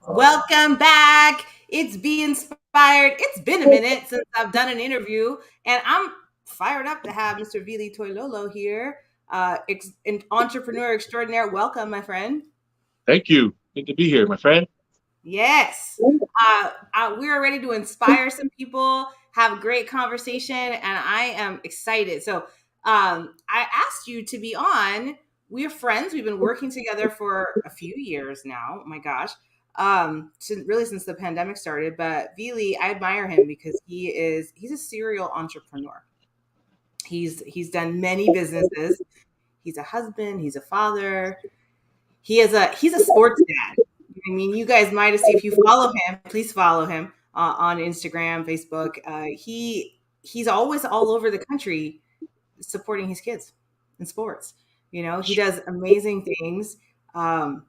Welcome back. It's Be Inspired. It's been a minute since I've done an interview, and I'm fired up to have Mr. Vili Toilolo here, an entrepreneur extraordinaire. Welcome, my friend. Thank you. Good to be here, my friend. Yes. We're ready to inspire some people, have a great conversation, and I am excited. I asked you to be on. We're friends. We've been working together for a few years now. Oh my gosh. Since the pandemic started. But Vili, I admire him because he's a serial entrepreneur. He's done many businesses. He's a husband, he's a father, he's a sports dad. I mean, you guys might have seen if you follow him. Please follow him on Instagram, Facebook. He's always all over the country supporting his kids in sports. He does amazing things. Um,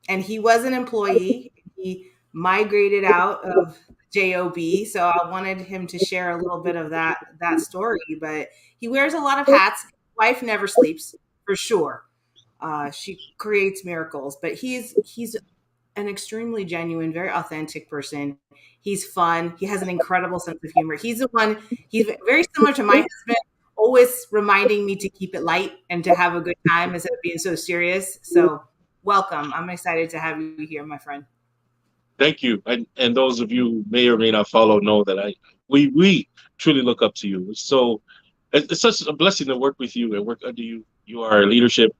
and he was an employee. He migrated out of J.O.B. So I wanted him to share a little bit of that story. But he wears a lot of hats. Wife never sleeps for sure. She creates miracles, but he's an extremely genuine, very authentic person. He's fun. He has an incredible sense of humor. He's the one. He's very similar to my husband, always reminding me to keep it light and to have a good time instead of being so serious. So, welcome. I'm excited to have you here, my friend. Thank you. And those of you who may or may not follow know that we truly look up to you. So it's such a blessing to work with you and work under you. You are leadership.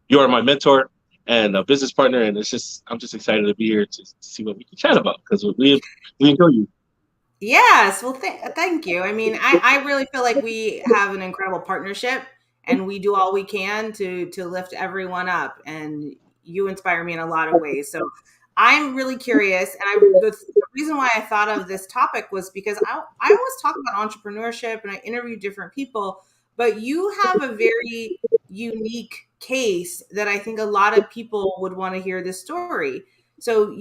You are my mentor and a business partner. And I'm just excited to be here to see what we can chat about because we enjoy you. Yes, well, thank you. I mean, I really feel like we have an incredible partnership, and we do all we can to lift everyone up. And you inspire me in a lot of ways. So I'm really curious, and the reason why I thought of this topic was because I always talk about entrepreneurship, and I interview different people, but you have a very unique case that I think a lot of people would want to hear this story. So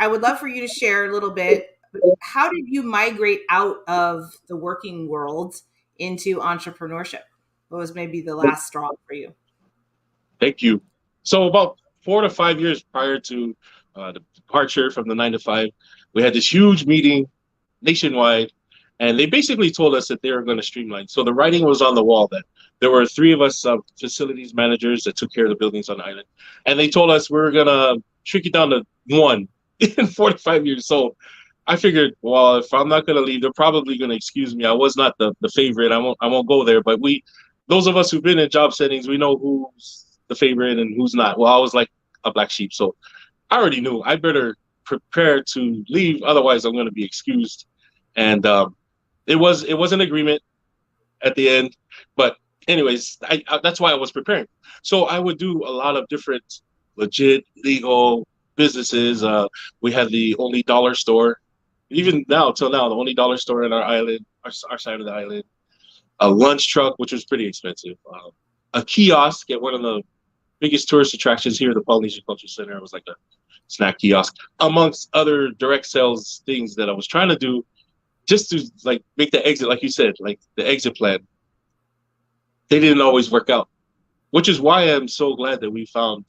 I would love for you to share a little bit. How did you migrate out of the working world into entrepreneurship? What was maybe the last straw for you? Thank you. So about 4 to 5 years prior to the departure from the 9 to 5, we had this huge meeting nationwide, and they basically told us that they were going to streamline. So the writing was on the wall that there were three of us facilities managers that took care of the buildings on the island, and they told us we were going to shrink it down to one in 4 to 5 years. So I figured, well, if I'm not going to leave, they're probably going to excuse me. I was not the favorite. I won't go there. But those of us who've been in job settings, we know who's the favorite and who's not. Well, I was like a black sheep, so I already knew I better prepare to leave, otherwise I'm going to be excused. And it was an agreement at the end, but anyways, that's why I was preparing. So I would do a lot of different legit legal businesses. We had the only dollar store, even now till now, the only dollar store in our island, our side of the island. A lunch truck, which was pretty expensive. A kiosk at one of the biggest tourist attractions here, the Polynesian Culture Center. It was like a snack kiosk, amongst other direct sales things that I was trying to do just to like make the exit, like you said, like the exit plan. They didn't always work out, which is why I'm so glad that we found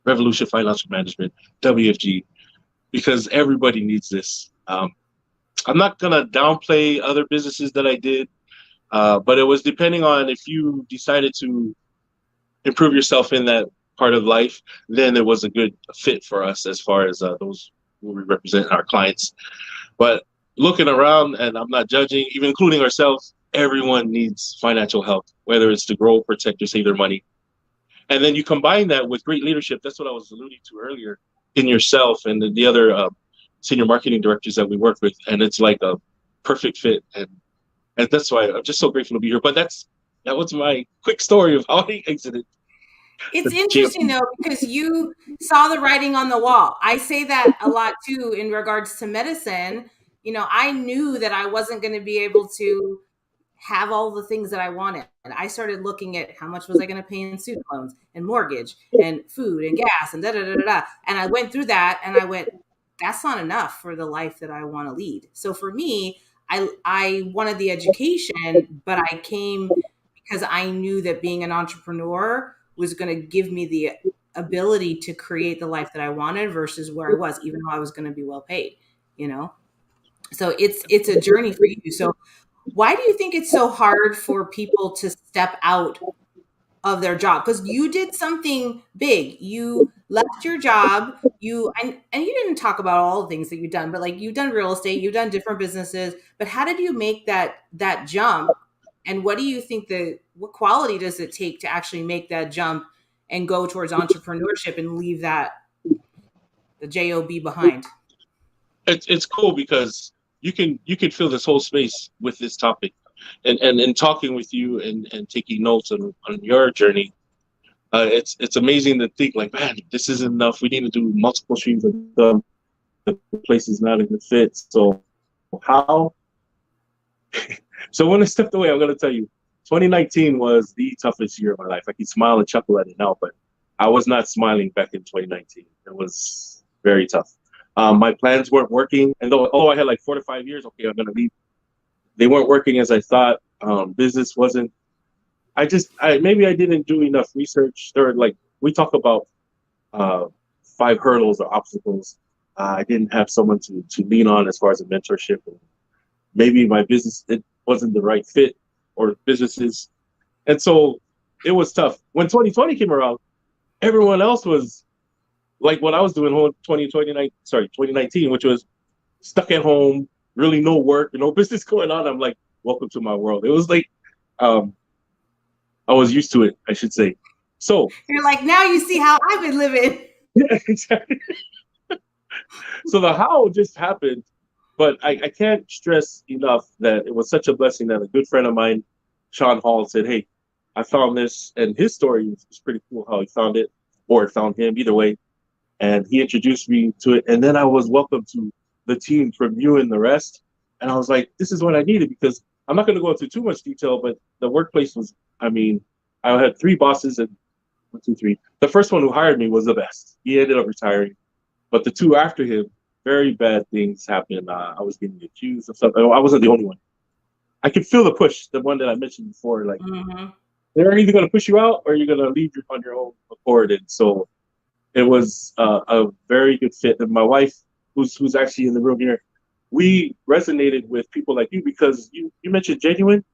Revolution Financial Management, WFG, because everybody needs this. I'm not gonna downplay other businesses that I did, but it was depending on if you decided to improve yourself in that part of life, then it was a good fit for us as far as those who we represent our clients. But looking around, and I'm not judging, even including ourselves, everyone needs financial help, whether it's to grow, protect, or save their money. And then you combine that with great leadership. That's what I was alluding to earlier in yourself and the other senior marketing directors that we work with. And it's like a perfect fit. And that's why I'm just so grateful to be here. But that was my quick story of how I exited It's the interesting GFP. though, because you saw the writing on the wall. I say that a lot too in regards to medicine. I knew that I wasn't going to be able to have all the things that I wanted. And I started looking at how much was I going to pay in student loans and mortgage and food and gas and da da da da da. And I went through that and I went, that's not enough for the life that I want to lead. So for me, I wanted the education, but I came because I knew that being an entrepreneur was going to give me the ability to create the life that I wanted versus where I was, even though I was going to be well paid, you know? So it's a journey for you. So why do you think it's so hard for people to step out of their job? Because you did something big. You left your job. And you didn't talk about all the things that you've done, but like you've done real estate, you've done different businesses. But how did you make that jump? And what do you think what quality does it take to actually make that jump and go towards entrepreneurship and leave the J.O.B behind? It's cool because you can fill this whole space with this topic, and in talking with you and taking notes on your journey. It's amazing to think like, man, this isn't enough. We need to do multiple streams of income. The place is not a good fit. So how? So when I stepped away, I'm gonna tell you, 2019 was the toughest year of my life. I can smile and chuckle at it now, but I was not smiling back in 2019. It was very tough. My plans weren't working, and although I had like 4 to 5 years, okay, I'm gonna leave. They weren't working as I thought. Business wasn't. Maybe I didn't do enough research. There, like we talk about uh, 5 hurdles or obstacles. I didn't have someone to lean on as far as a mentorship. Maybe my business, it wasn't the right fit, or businesses, and so it was tough. When 2020 came around, everyone else was like what I was doing in 2019, which was stuck at home, really no work, no business going on. I'm like, welcome to my world. It was like um, I was used to it, I should say. So You're like, now you see how I've been living. yeah, exactly. So the how just happened, but I can't stress enough that it was such a blessing that a good friend of mine, Sean Hall, said, "Hey, I found this," and his story is pretty cool how he found it, or it found him, either way. And he introduced me to it, and then I was welcomed to the team from you and the rest. And I was like, "This is what I needed," because I'm not going to go into too much detail, but the workplace was, I mean, I had 3 bosses, and 1, 2, 3. The first one who hired me was the best. He ended up retiring. But the 2 after him, very bad things happened. I was getting accused of something. I wasn't the only one. I could feel the push, the one that I mentioned before. Like, Mm-hmm. they're either going to push you out or you're going to leave on your own accord. And so it was a very good fit. And my wife, who's actually in the room here, we resonated with people like you because you mentioned genuine.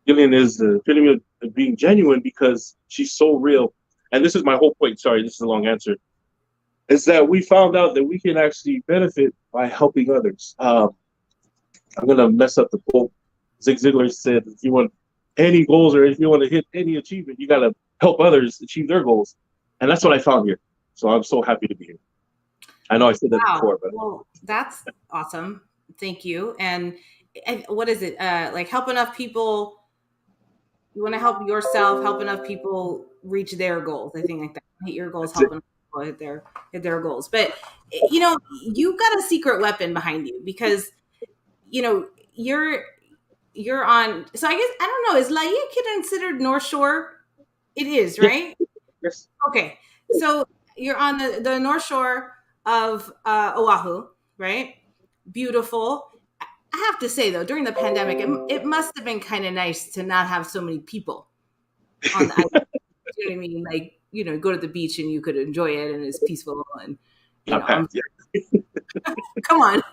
Gillian is the epitome of being genuine because she's so real. And this is my whole point. Sorry, this is a long answer. Is that we found out that we can actually benefit by helping others. I'm gonna mess up the quote. Zig Ziglar said, "If you want any goals or if you want to hit any achievement, you gotta help others achieve their goals." And that's what I found here. So I'm so happy to be here. I know I said that Wow. before, but Well, that's awesome. Thank you. And what is it? Like help enough people. You want to help yourself, help enough people reach their goals. I think like that. Hit your goals, that's it. help enough people hit their goals. But you know, you got a secret weapon behind you because you know you're on. So I guess I don't know. Is Laia considered North Shore? It is, Yeah, right? yes. Okay. So you're on the North Shore of Oahu, right? Beautiful. I have to say though, during the pandemic, it must have been kind of nice to not have so many people on the island. You know what I mean? Like, go to the beach and you could enjoy it and it's peaceful and Not I'm Pat. Yeah, come on,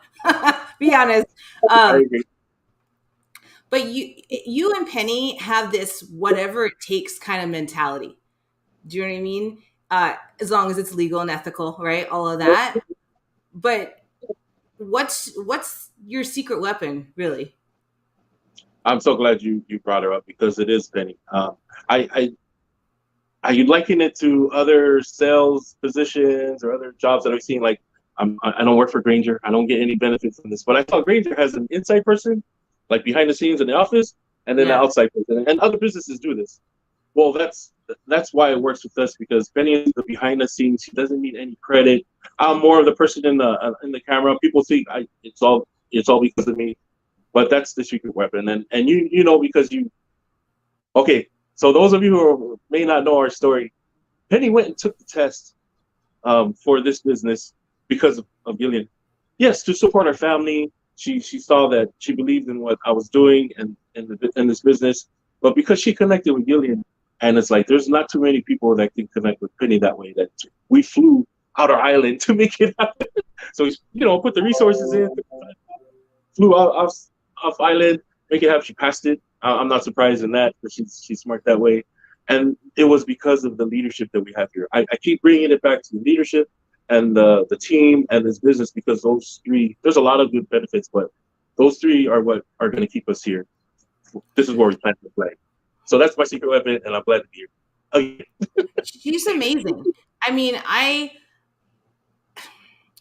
be honest. I Um, agree. but you and Penny have this whatever it takes kind of mentality. Do you know what I mean? As long as it's legal and ethical, right? All of that. But what's your secret weapon, really? I'm so glad you brought her up because it is Penny. I I liken it to other sales positions or other jobs that I've seen. Like I don't work for Granger. I don't get any benefit from this. But I saw Granger has an inside person, like behind the scenes in the office, and then the Yeah. outside person. And other businesses do this. Well, that's why it works with us because Penny is the behind the scenes. She doesn't need any credit. I'm more of the person in the camera. People think it's all because of me, but that's the secret weapon. And you know because you okay. So those of you who may not know our story, Penny went and took the test for this business because of Gillian. Yes, to support our family. She saw that she believed in what I was doing and in this business, but because she connected with Gillian, And it's like there's not too many people that can connect with Penny that way. That we flew out our island to make it happen. So put the resources in, flew out off island, make it happen. She passed it. I'm not surprised in that, but she's smart that way. And it was because of the leadership that we have here. I keep bringing it back to the leadership and the team and this business, because those three, there's a lot of good benefits, but those three are what are going to keep us here. This is where we plant the flag. So that's my secret weapon, and I'm glad to be here. Okay. She's amazing. I mean,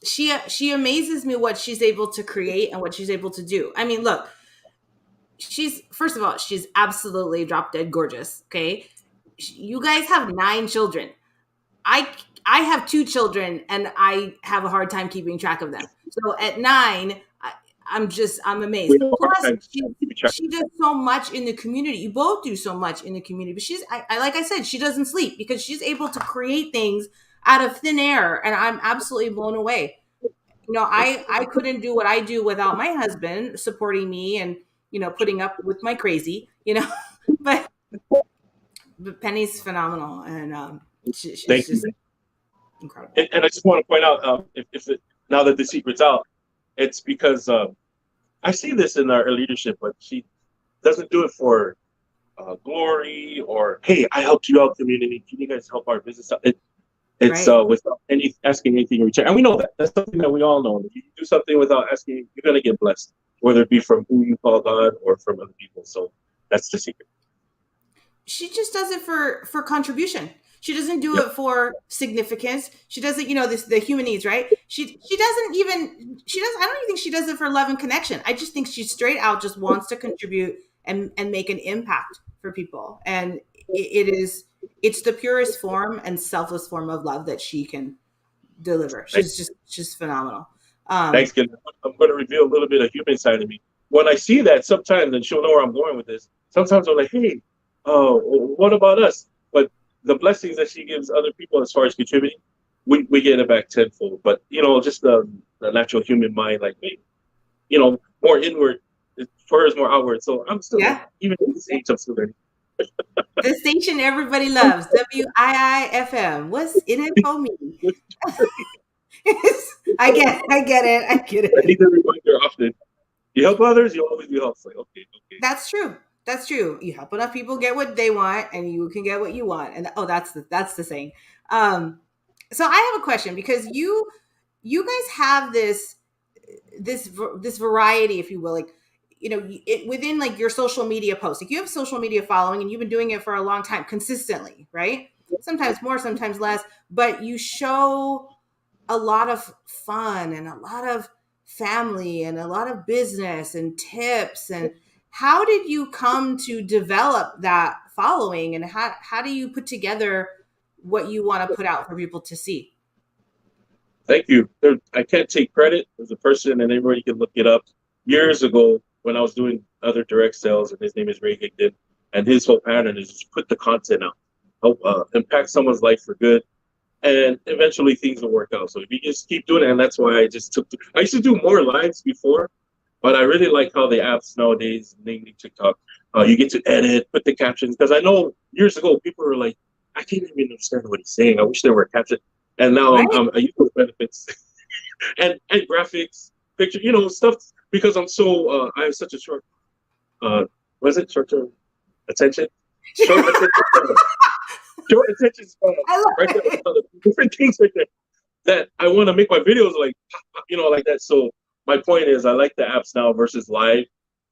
she amazes me what she's able to create and what she's able to do. I mean, look, she's, first of all, she's absolutely drop dead gorgeous. Okay, you guys have 9 children. I I have 2 children and I have a hard time keeping track of them. So at 9, I'm amazed. We have a hard Plus, time keeping track. she does so much in the community. You both do so much in the community, but I like I said, she doesn't sleep because she's able to create things out of thin air, and I'm absolutely blown away. I couldn't do what I do without my husband supporting me and putting up with my crazy, but Penny's phenomenal, and she's Thank you. just incredible. And I just want to point out, now that the secret's out, it's because I see this in our leadership, but she doesn't do it for glory or, hey, I helped you out, community. Can you guys help our business out? It's Right. without asking anything in return, and we know that. That's something that we all know. If you do something without asking, you're gonna get blessed, whether it be from who you call God or from other people. So that's the secret. She just does it for contribution. She doesn't do Yep. it for significance. She doesn't, this the human needs, right? She doesn't even she does I don't even think she does it for love and connection. I just think she straight out just wants to contribute and make an impact for people. And it's the purest form and selfless form of love that she can deliver. She's phenomenal. Thanks, kid. I'm going to reveal a little bit of human side of me. When I see that, sometimes, and she'll know where I'm going with this. Sometimes I'm like, hey, what about us? But the blessings that she gives other people as far as contributing, we get it back tenfold. But just the natural human mind, like, hey, more inward. Her is more outward. So I'm still, Yeah. even at this age, I'm still learning. The station everybody loves, WIIFM. What's in it for me? I get it. I get I need it. to remind her often. You help others, you always be helped. Like, okay, okay. That's true. That's true. You help enough people get what they want, and you can get what you want. And that's the saying. So I have a question because you guys have this variety, if you will, like within like your social media posts. Like you have social media following, and you've been doing it for a long time, consistently, right? Sometimes more, sometimes less, but you show a lot of fun and a lot of family and a lot of business and tips. And how did you come to develop that following, and how do you put together what you want to put out for people to see? Thank you. I can't take credit as a person, and everybody can look it up. Years ago, when I was doing other direct sales, and his name is Ray Higdon, and his whole pattern is just put the content out, help impact someone's life for good, and eventually things will work out. So if you just keep doing it, and that's why I just I used to do more lives before, but I really like how the apps nowadays, namely TikTok, you get to edit, put the captions. Because I know years ago, people were like, I can't even understand what he's saying. I wish there were captions. And now Right. I use those benefits and graphics, picture, stuff, because I have such a short, was it short term attention? Short attention span. Short attention span. I Right love there, it. different things right there. That I want to make my videos like, like that. So my point is, I like the apps now versus live.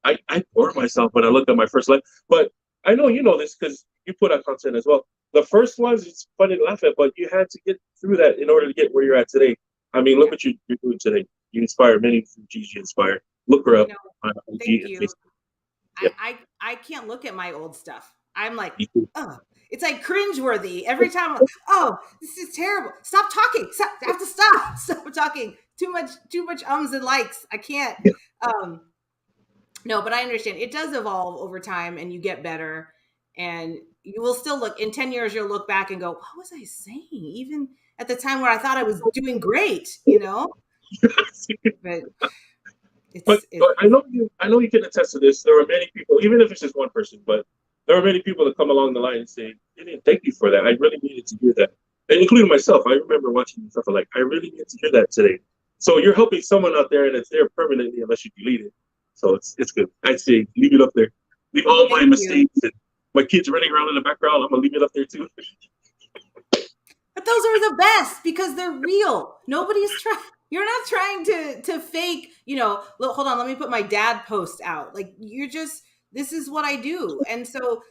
I bore myself when I looked at my first live, but I know you know this because you put out content as well. The first ones, it's funny to laugh at, but you had to get through that in order to get where you're at today. I mean, look Yeah. what you're doing today. You inspire many through Gigi Inspire. Look her You up know, on thank IG and you. Facebook. Yep. I can't look at my old stuff. I'm like, You too. oh, it's like cringeworthy every time. Oh, this is terrible. Stop talking. Stop. I have to stop. Stop talking. Too much ums and likes. I can't. Yeah. Um, no, but I understand. It does evolve over time, and you get better. And you will still look in 10 years. You'll look back and go, "What was I saying?" Even at the time where I thought I was doing great, But but it's I know you can attest to this. There are many people, even if it's just one person, but there are many people that come along the line and say, "Gideon, thank you for that. I really needed to hear that," and including myself. I remember watching stuff like, "I really needed to hear that today." So you're helping someone out there, and it's there permanently unless you delete it. So it's good. I'd say leave it up there. Leave all my Thank you. mistakes and my kids running around in the background. I'm gonna leave it up there too. But those are the best because they're real. Nobody's trying. You're not trying to fake. Look, hold on. Let me put my dad post out. Like you're just. This is what I do, and so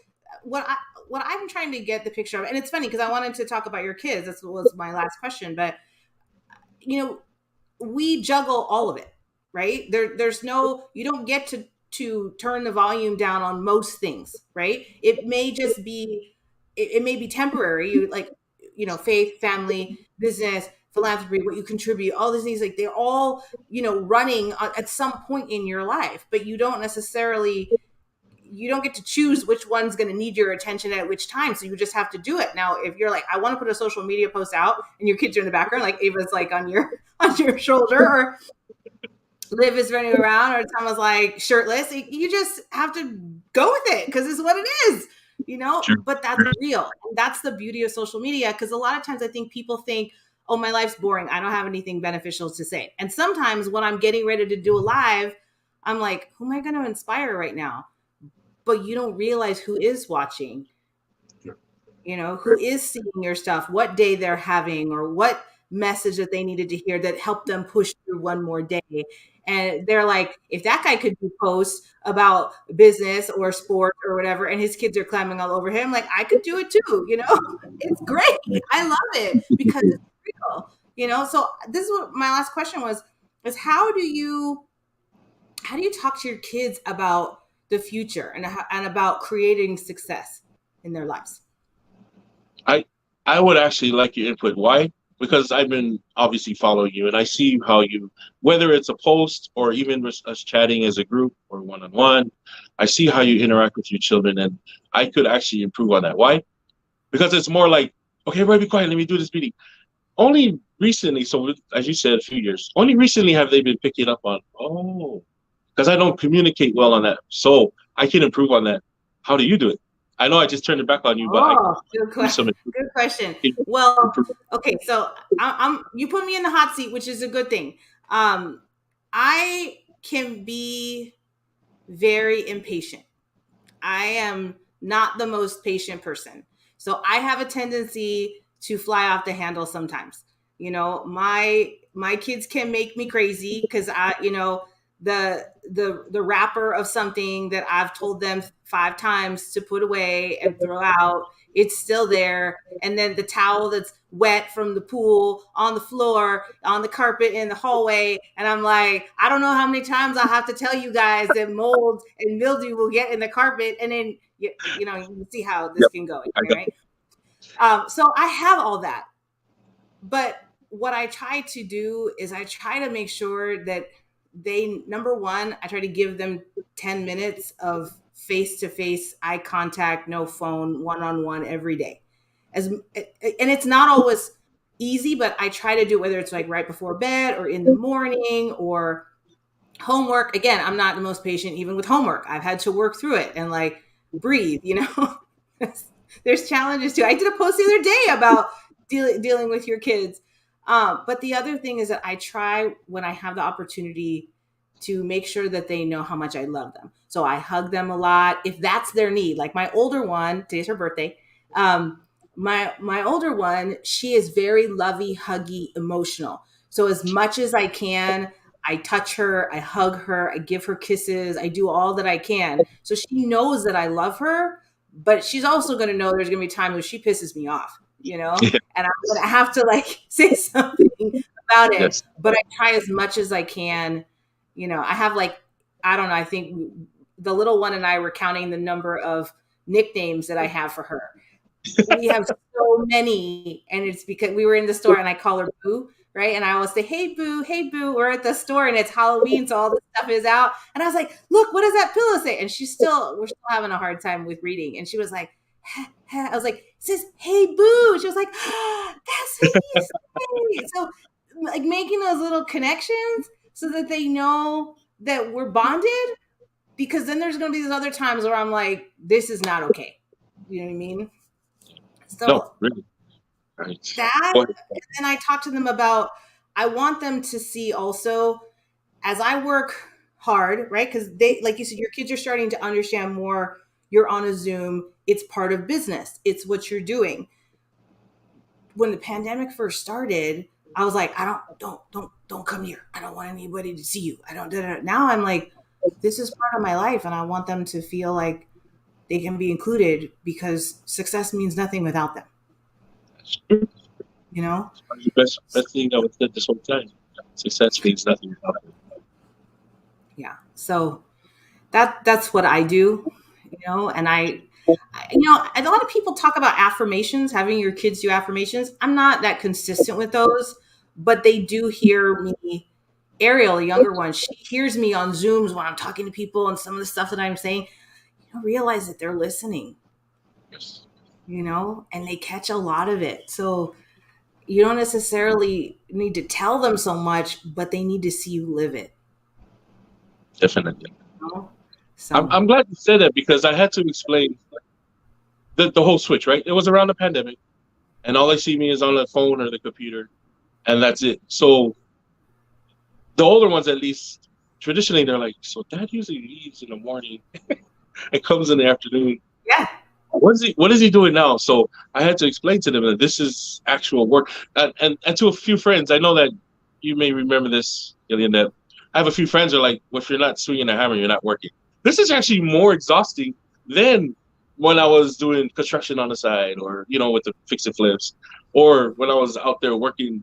what I what I'm trying to get the picture of. And it's funny because I wanted to talk about your kids. This was my last question, but you know, we juggle all of it, right? There's no, you don't get to turn the volume down on most things, right? It may just be, it may be temporary. You like, faith, family, business, philanthropy, what you contribute, all these things, like they're all, running at some point in your life, but you don't get to choose which one's going to need your attention at which time. So you just have to do it. Now, if you're like, I want to put a social media post out and your kids are in the background, like Ava's like on your on your shoulder, or Liv is running around, or Thomas like shirtless, you just have to go with it because it's what it is, Sure. but that's real. And that's the beauty of social media. Because a lot of times I think people think, oh, my life's boring. I don't have anything beneficial to say. And sometimes when I'm getting ready to do a live, I'm like, who am I going to inspire right now? But you don't realize who is watching, who is seeing your stuff, what day they're having, or what message that they needed to hear that helped them push through one more day. And they're like, if that guy could do posts about business or sport or whatever, and his kids are climbing all over him, like I could do it too, It's great. I love it because it's real. So this is what my last question was, is how do you talk to your kids about the future and about creating success in their lives? I I would actually like your input. Why? Because I've been obviously following you, and I see how you, whether it's a post or even us chatting as a group or one on one, I see how you interact with your children, and I could actually improve on that. Why? Because it's more like, okay, everybody be quiet. Let me do this meeting. Only recently, so as you said, a few years. Only recently have they been picking up on, oh, because I don't communicate well on that. So I can improve on that. How do you do it? I know I just turned it back on you, but I Oh, do some good question. Well, improvement. okay, so you put me in the hot seat, which is a good thing. I can be very impatient. I am not the most patient person. So I have a tendency to fly off the handle sometimes. My kids can make me crazy because the wrapper of something that I've told them 5 times to put away and throw out, it's still there. And then the towel that's wet from the pool on the floor, on the carpet in the hallway. And I'm like, I don't know how many times I have to tell you guys that mold and mildew will get in the carpet. And then, you see how this Yep, can go, I got right? So I have all that. But what I try to do is I try to make sure that number one, I try to give them 10 minutes of face to face eye contact, no phone, one on one every day. And it's not always easy, but I try to do it, whether it's like right before bed or in the morning or homework. Again, I'm not the most patient even with homework. I've had to work through it and like breathe. There's challenges too. I did a post the other day about dealing with your kids. But the other thing is that I try when I have the opportunity to make sure that they know how much I love them. So I hug them a lot if that's their need. Like my older one, today's her birthday. My older one, she is very lovey, huggy, emotional. So as much as I can, I touch her, I hug her, I give her kisses, I do all that I can. So she knows that I love her, but she's also going to know there's going to be times when she pisses me off, it. and I'm going to have to like say something about it. Yes. But I try as much as I can. I have like, I don't know, I think the little one and I were counting the number of nicknames that I have for her. We have so many, and it's because we were in the store and I call her Boo, right? And I always say, hey Boo, we're at the store and it's Halloween, so all this stuff is out. And I was like, look, what does that pillow say? And we're still having a hard time with reading. And she was like, I was like, it says, hey Boo. She was like, that's what you say. So like making those little connections so that they know that we're bonded, because then there's going to be these other times where I'm like, this is not okay. You know what I mean? No, So really. Right. that, Go ahead. and then I talk to them about, I want them to see also, as I work hard, right? Because they, like you said, your kids are starting to understand more. You're on a Zoom, it's part of business, it's what you're doing. When the pandemic first started, I was like, I don't come here. I don't want anybody to see you. I don't. Da, da, da. Now I'm like, this is part of my life, and I want them to feel like they can be included because success means nothing without them. That's true. You know? The best thing I was said this whole time. Success means nothing without it. Yeah. So that's what I do. You know, and you know, and a lot of people talk about affirmations, having your kids do affirmations. I'm not that consistent with those, but they do hear me. Ariel, the younger one, she hears me on Zooms when I'm talking to people and some of the stuff that I'm saying. You don't realize that they're listening, Yes, you know, and they catch a lot of it. So you don't necessarily need to tell them so much, but they need to see you live it. definitely. You know? I'm, So I'm glad you said that because I had to explain the whole switch, right? It was around the pandemic, and all they see me is on the phone or the computer, and that's it. So the older ones, at least, traditionally, they're like, so dad usually leaves in the morning and comes in the afternoon. yeah, What is he doing now? So I had to explain to them that this is actual work. And to a few friends, I know that you may remember this, Gillian, that I have a few friends who are like, well, if you're not swinging a hammer, you're not working. This is actually more exhausting than when I was doing construction on the side, or with the fix and flips, or when I was out there working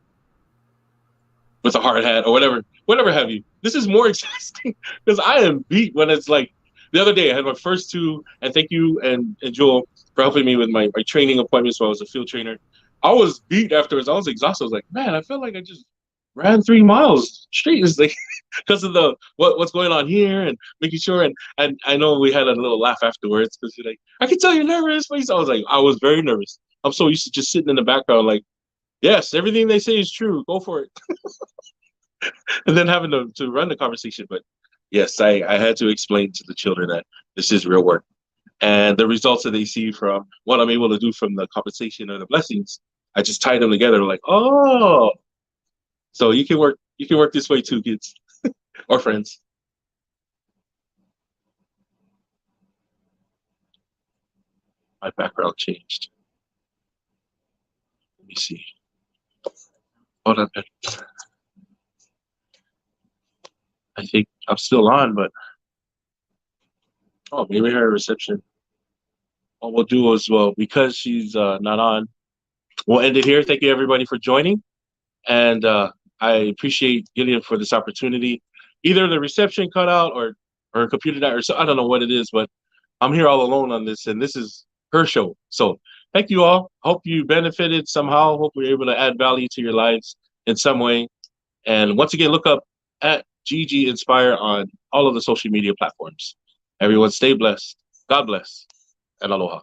with a hard hat or whatever have you. This is more exhausting because I am beat when it's like the other day I had my first two, and thank you and Joel for helping me with my training appointments while I was a field trainer. I was beat afterwards. I was exhausted. I was like, man, I felt like I just ran 3 miles straight. It's like because of the what's going on here and making sure, and I know we had a little laugh afterwards because you're like, I can tell you're nervous. I was like, I was very nervous. I'm so used to just sitting in the background like, yes, everything they say is true. Go for it. And then having to run the conversation. But yes, I had to explain to the children that this is real work. And the results that they see from what I'm able to do from the compensation or the blessings, I just tie them together like, oh, so you can work this way too, kids or friends. My background changed. Let me see. Hold on. I think I'm still on, but oh, maybe her reception. What we'll do is, well, because she's not on, we'll end it here. Thank you everybody for joining. And I appreciate Gillian for this opportunity. Either the reception cut out or her computer died, or so I don't know what it is, but I'm here all alone on this, and this is her show. So thank you all. Hope you benefited somehow. Hope we're able to add value to your lives in some way. And once again, look up at GG Inspire on all of the social media platforms. Everyone, stay blessed. God bless, and aloha.